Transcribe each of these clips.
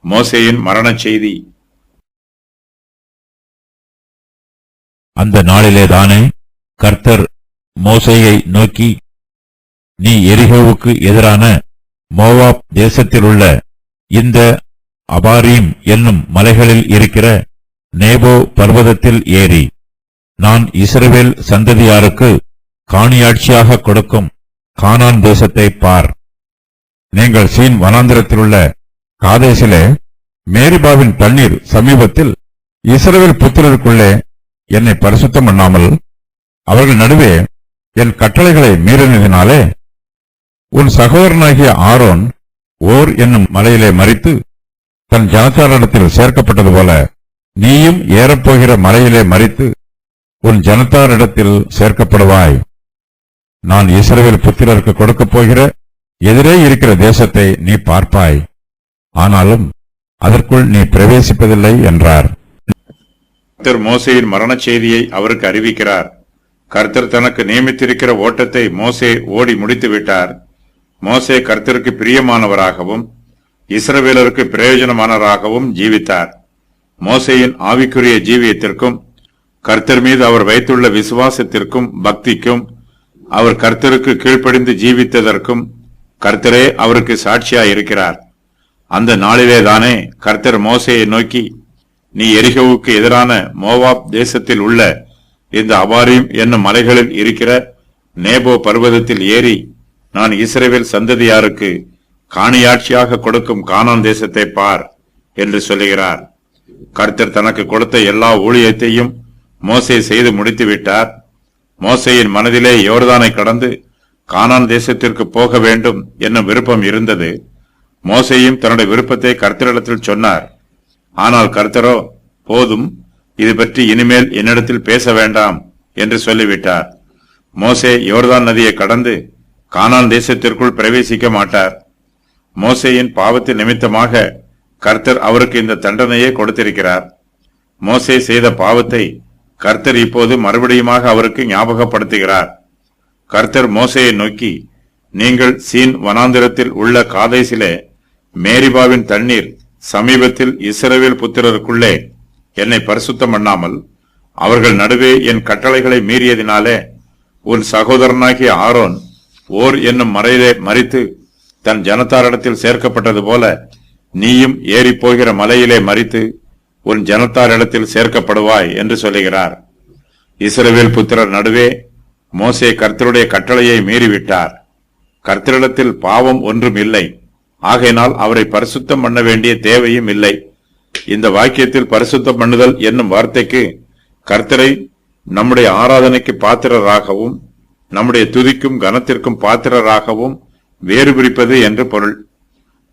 மோசேயின் மரண செய்தி. அந்த நாளிலேதானே கர்த்தர் மோசேயை நோக்கி, நீ எரிகோவுக்கு எதிரான மோவாப் தேசத்திலுள்ள இந்த அபாரீம் என்னும் மலைகளில் இருக்கிற நேபோ பர்வதத்தில் ஏறி நான் இஸ்ரவேல் சந்ததியாருக்கு காணியாட்சியாக கொடுக்கும் கானான் தேசத்தை பார். நீங்கள் சீன் வனாந்திரத்திலுள்ள காதேசிலே மேரிபாவின் தண்ணீர் சமீபத்தில் இஸ்ரவேல் புத்திரருக்குள்ளே என்னை பரிசுத்தம் பண்ணாமல் அவர்கள் நடுவே என் கட்டளைகளை மீறினதினாலே உன் சகோதரனாகிய ஆரோன் ஓர் என்னும் மலையிலே மரித்து தன் ஜனத்தாரிடத்தில் சேர்க்கப்பட்டது போல நீயும் ஏறப்போகிற மலையிலே மரித்து உன் ஜனத்தாரிடத்தில் சேர்க்கப்படுவாய். நான் இஸ்ரவேல் புத்திரருக்கு கொடுக்கப் போகிற எதிரே இருக்கிற தேசத்தை நீ பார்ப்பாய், ஆனாலும் அதற்குள் நீ பிரவேசிப்பதில்லை என்றார். கர்த்தர் மோசேயின் மரண செய்தியை அவருக்கு அறிவிக்கிறார். கர்த்தர் தனக்கு நியமித்திருக்கிற ஓட்டத்தை மோசே ஓடி முடித்து விட்டார். மோசே கர்த்தருக்கு பிரியமானவராகவும் இஸ்ரவேலருக்கு பிரயோஜனமானவராகவும் ஜீவித்தார். மோசேயின் ஆவிக்குரிய ஜீவியத்திற்கும் கர்த்தர் மீது அவர் வைத்துள்ள விசுவாசத்திற்கும் பக்திக்கும் அவர் கர்த்தருக்கு கீழ்ப்படிந்து ஜீவித்ததற்கும் கர்த்தரே அவருக்கு சாட்சியாயிருக்கிறார். அந்த நாளிலேதானே கர்த்தர் மோசேயை நோக்கி, நீ எரிகோவுக்கு எதிரான மோவாப் தேசத்தில் உள்ள இந்த அபாரீம் என்னும் மலைகளில் இருக்கிற நேபோ பர்வதத்தில் ஏறி நான் இஸ்ரவேல் சந்ததியாருக்கு காணியாட்சியாக கொடுக்கும் கானான் தேசத்தை பார் என்று சொல்லுகிறார். கர்த்தர் தனக்கு கொடுத்த எல்லா ஊழியத்தையும் மோசே செய்து முடித்து விட்டார். மோசேயின் மனதிலே யோர்தானை கடந்து கானான் தேசத்திற்கு போக வேண்டும் என்னும் விருப்பம் இருந்தது. மோசேயும் தன்னுடைய விருப்பத்தை கர்த்தரிடத்தில் சொன்னார். ஆனால் கர்த்தரோ, போதும், இது பற்றி இனிமேல் என்னிடத்தில் பேச வேண்டாம் என்று சொல்லிவிட்டார். மோசே யோர்தான் நதியை கடந்து கானான் தேசத்திற்குள் பிரவேசிக்க மாட்டார். மோசேயின் பாவத்தின் நிமித்தமாக கர்த்தர் அவருக்கு இந்த தண்டனையை கொடுத்திருக்கிறார். மோசே செய்த பாவத்தை கர்த்தர் இப்போது மறுபடியுமாக அவருக்கு ஞாபகப்படுத்துகிறார். கர்த்தர் மோசேயை நோக்கி, நீங்கள் சீன் வனாந்திரத்தில் உள்ள காதேசிலே மேரிபாவின் தண்ணீர் சமீபத்தில் இஸ்ரவேல் புத்திரருக்குள்ளே என்னை பரிசுத்தம் பண்ணாமல் அவர்கள் நடுவே என் கட்டளைகளை மீறியதினாலே உன் சகோதரனாகிய ஆரோன் ஓர் என்னும் மலையிலே மரித்து தன் ஜனத்தாரிடத்தில் சேர்க்கப்பட்டது போல நீயும் ஏறிப்போகிற மலையிலே மரித்து உன் ஜனத்தாரிடத்தில் சேர்க்கப்படுவாய் என்று சொல்லுகிறார். இஸ்ரவேல் புத்திரர் நடுவே மோசே கர்த்தருடைய கட்டளையை மீறிவிட்டார். கர்த்தரிடத்தில் பாவம் ஒன்றும் இல்லை, ஆகையினால் அவரை பரிசுத்தம் பண்ண வேண்டிய தேவையும் இல்லை. இந்த வாக்கியத்தில் பரிசுத்தம் பண்ணுதல் என்னும் வார்த்தைக்கு கர்த்தரை நம்முடைய ஆராதனைக்கு பாத்திரராகவும் நம்முடைய துதிக்கும் கனத்திற்கும் பாத்திரராகவும் வேறு பிரிப்பது என்று பொருள்.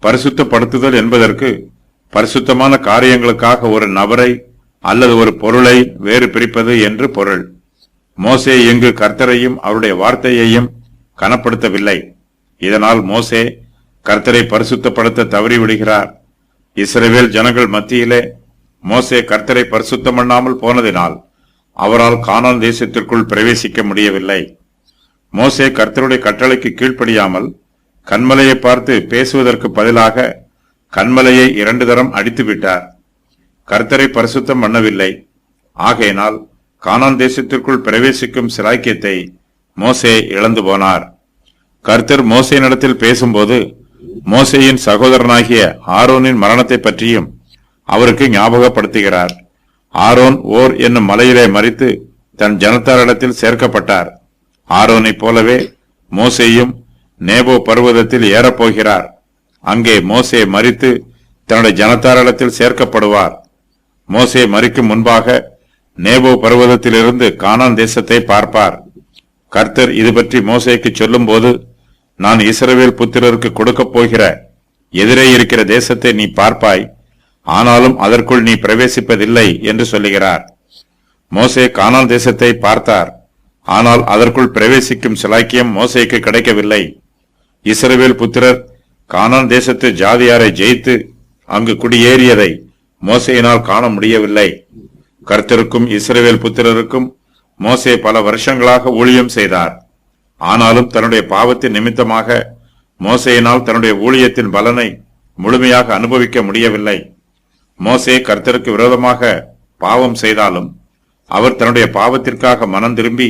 பரிசுத்தப்படுத்துதல் என்பதற்கு பரிசுத்தமான காரியங்களுக்காக ஒரு நபரை அல்லது ஒரு பொருளை வேறு பிரிப்பது என்று பொருள். மோசே இங்கு கர்த்தரையும் அவருடைய வார்த்தையையும் கனப்படுத்தவில்லை. இதனால் மோசே கர்த்தரை பரிசுத்தப்படுத்த தவறிவிடுகிறார். இஸ்ரவேல் ஜனங்கள் மத்தியிலே மோசே கர்த்தரை பரிசுத்தம் பண்ணாமல் போனதினால் அவரால் கானான் தேசத்திற்குள் பிரவேசிக்க முடியவில்லை. மோசே கர்த்தருடைய கட்டளைக்கு கீழ்ப்படியாமல் கன்மலையை பார்த்து பேசுவதற்கு பதிலாக கன்மலையை 2 தரம் அடித்து விட்டார். கர்த்தரை பரிசுத்தம் பண்ணவில்லை. ஆகையினால் கானான் தேசத்திற்குள் பிரவேசிக்கும் சிலாக்கியத்தை மோசே இழந்து போனார். கர்த்தர் மோசேயினிடத்தில் பேசும்போது மோசேயின் சகோதரனாகிய ஆரோனின் மரணத்தை பற்றியும் அவருக்கு ஞாபகப்படுத்துகிறார். ஆரோன் ஓர் என்னும் மலையிலே மரித்து தன் ஜனத்தாரிடத்தில் சேர்க்கப்பட்டார். ஆரோனைப் போலவே மோசேயும் நேபோ பர்வதத்தில் ஏறப்போகிறார். அங்கே மோசே மரித்து தன்னுடைய ஜனத்தாரிடத்தில் சேர்க்கப்படுவார். மோசே மரிக்கும் முன்பாக நேபோ பர்வதத்திலிருந்து கானான் தேசத்தை பார்ப்பார். கர்த்தர் இது பற்றி மோசேக்கு சொல்லும் போது, நான் இஸ்ரவேல் புத்திரருக்கு கொடுக்கப் போகிற எதிரே இருக்கிற தேசத்தை நீ பார்ப்பாய், ஆனாலும் அதற்குள் நீ பிரவேசிப்பதில்லை என்று சொல்லுகிறார். மோசே கானான் தேசத்தை பார்த்தார். ஆனால் அதற்குள் பிரவேசிக்கும் சிலாக்கியம் மோசேக்கு கிடைக்கவில்லை. இஸ்ரவேல் புத்திரர் கானான் தேசத்து ஜாதியாரை ஜெயித்து அங்கு குடியேறியதை மோசேயினால் காண முடியவில்லை. கர்த்தருக்கும் இஸ்ரவேல் புத்திரருக்கும் மோசே பல வருஷங்களாக ஊழியம் செய்தார். ஆனாலும் தன்னுடைய பாவத்தின் நிமித்தமாக மோசேயினால் தன்னுடைய ஊழியத்தின் பலனை முழுமையாக அனுபவிக்க முடியவில்லை. மோசே கர்த்தருக்கு விரோதமாக பாவம் செய்தாலும் அவர் தன்னுடைய பாவத்திற்காக மனம் திரும்பி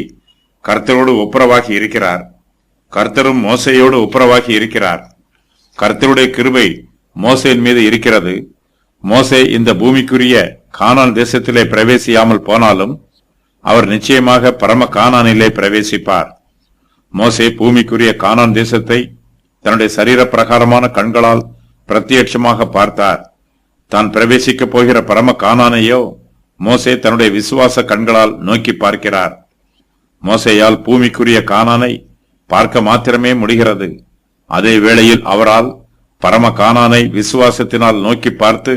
கர்த்தரோடு ஒப்புரவாகி இருக்கிறார். கர்த்தரும் மோசேயோடு ஒப்புரவாகி இருக்கிறார். கர்த்தருடைய கிருபை மோசேயின் மீது இருக்கிறது. மோசே இந்த பூமிக்குரிய கானான் தேசத்திலே பிரவேசியாமல் போனாலும் அவர் நிச்சயமாக பரம கானானிலே பிரவேசிப்பார். மோசே பூமிக்குரிய கானான் தேசத்தை தன்னுடைய சரீர பிரகாரமான கண்களால் பிரத்யட்சமாக பார்த்தார். தான் பிரவேசிக்கப் போகிற பரம கானானையோ மோசே தன்னுடைய விசுவாச கண்களால் நோக்கி பார்க்கிறார். மோசேயால் பூமிக்குரிய கானானை பார்க்க மாத்திரமே முடிகிறது. அதே வேளையில் அவரால் பரம கானானை விசுவாசத்தினால் நோக்கி பார்த்து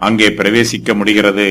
அங்கே பிரவேசிக்க முடிகிறது.